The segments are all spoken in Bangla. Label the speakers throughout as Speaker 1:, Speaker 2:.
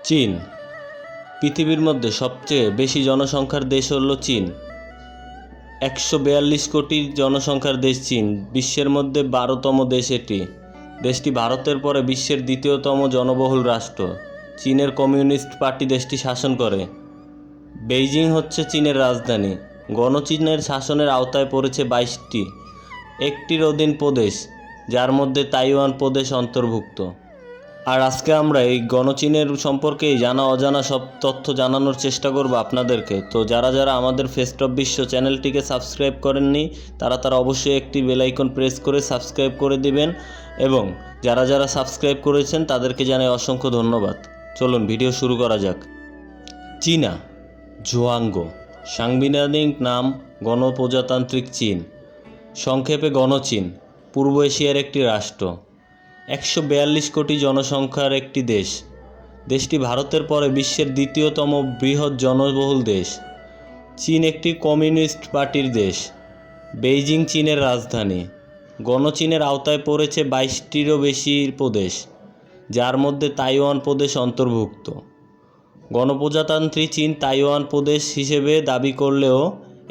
Speaker 1: চীন পৃথিবীর মধ্যে সবচেয়ে বেশি জনসংখ্যার দেশ হল চীন। 142 কোটি জনসংখ্যার দেশ চীন। বিশ্বের মধ্যে 12তম দেশ এটি। দেশটি ভারতের পরে বিশ্বের দ্বিতীয়তম জনবহুল রাষ্ট্র। চীনের কমিউনিস্ট পার্টি দেশটি শাসন করে। বেইজিং হচ্ছে চীনের রাজধানী। গণচীনের শাসনের আওতায় পড়েছে 22টি একটির অধীন প্রদেশ, যার মধ্যে তাইওয়ান প্রদেশ অন্তর্ভুক্ত। আর আজকে আমরা এই গণচীনের সম্পর্কেই জানা অজানা সব তথ্য জানানোর চেষ্টা করব আপনাদেরকে। তো যারা যারা আমাদের ফেস্ট অফ বিশ্ব চ্যানেলটিকে সাবস্ক্রাইব করেননি তারা অবশ্যই একটি বেল আইকন প্রেস করে সাবস্ক্রাইব করে দিবেন, এবং যারা যারা সাবস্ক্রাইব করেছেন তাদেরকে জানাই অসংখ্য ধন্যবাদ। চলুন ভিডিও শুরু করা যাক। চীনা জুয়াঙ্গো, সাংবিধানিক নাম গণপ্রজাতান্ত্রিক চীন, সংক্ষেপে গণচীন, পূর্ব এশিয়ার একটি রাষ্ট্র। 142 কোটি জনসংখ্যার একটি দেশ। দেশটি ভারতের পরে বিশ্বের দ্বিতীয়তম বৃহৎ জনবহুল দেশ। চীন একটি কমিউনিস্ট পার্টির দেশ। বেইজিং চীনের রাজধানী। গণচীনের আওতায় পড়েছে 22টিরও বেশি প্রদেশ, যার মধ্যে তাইওয়ান প্রদেশ অন্তর্ভুক্ত। গণপ্রজাতন্ত্রী চীন তাইওয়ান প্রদেশ হিসেবে দাবি করলেও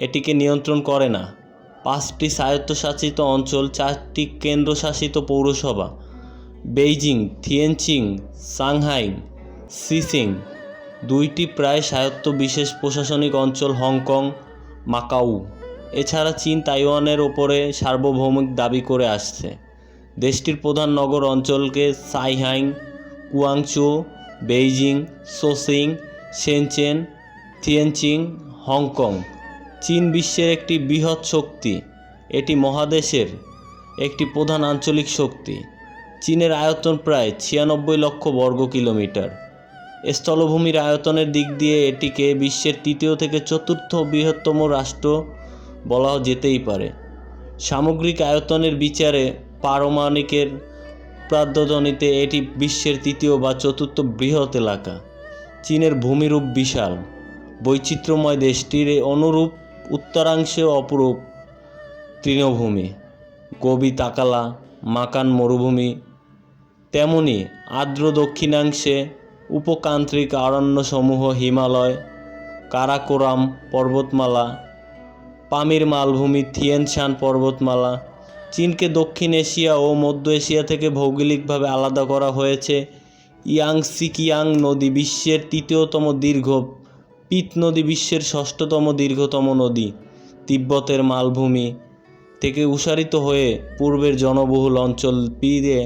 Speaker 1: এটিকে নিয়ন্ত্রণ করে না। 5টি স্বায়ত্তশাসিত অঞ্চল, 4টি কেন্দ্রশাসিত পৌরসভা, বেইজিং, থিয়েনচিং, সাংহাই, সিসিং, 2টি প্রায় স্বায়ত্ত বিশেষ প্রশাসনিক অঞ্চল, হংকং, মাকাউ। এছাড়া চীন তাইওয়ানের ওপরে সার্বভৌমিক দাবি করে আসছে। দেশটির প্রধান নগর অঞ্চলকে সাইহাই, কুয়াংচৌ, বেইজিং, শোসিং, শেনচেন, থিয়েনচিং, হংকং। চীন বিশ্বের একটি বৃহৎ শক্তি। এটি মহাদেশের একটি প্রধান আঞ্চলিক শক্তি। চীনের আয়তন প্রায় 96 লক্ষ বর্গ কিলোমিটার। স্থলভূমির আয়তনের দিক দিয়ে এটিকে বিশ্বের তৃতীয় থেকে চতুর্থ বৃহত্তম রাষ্ট্র বলা যেতেই পারে। সামগ্রিক আয়তনের বিচারে পারমাণবিকের প্রাধান্যতে এটি বিশ্বের তৃতীয় বা চতুর্থ বৃহৎ এলাকা। চীনের ভূমিরূপ বিশাল, বৈচিত্র্যময়। দেশটির অনুরূপ উত্তরাংশে অপরূপ তৃণভূমি, গোবি তাকালা, মাকান মরুভূমি, তেমনি আর্দ্র দক্ষিণাংশে উপক্রান্তিক অরণ্যসমূহ, হিমালয়, কারাকোরাম পর্বতমালা, পামির মালভূমি, থিয়েনশান পর্বতমালা। চীনকে দক্ষিণ এশিয়া ও মধ্য এশিয়া থেকে ভৌগোলিকভাবে আলাদা করা হয়েছে। ইয়াংসিকিয়াং নদী বিশ্বের তৃতীয়তম দীর্ঘ, পিত নদী বিশ্বের 6ষ্ঠতম দীর্ঘতম নদী। তিব্বতের মালভূমি থেকে উৎসারিত হয়ে পূর্বের জনবহুল অঞ্চল পেরিয়ে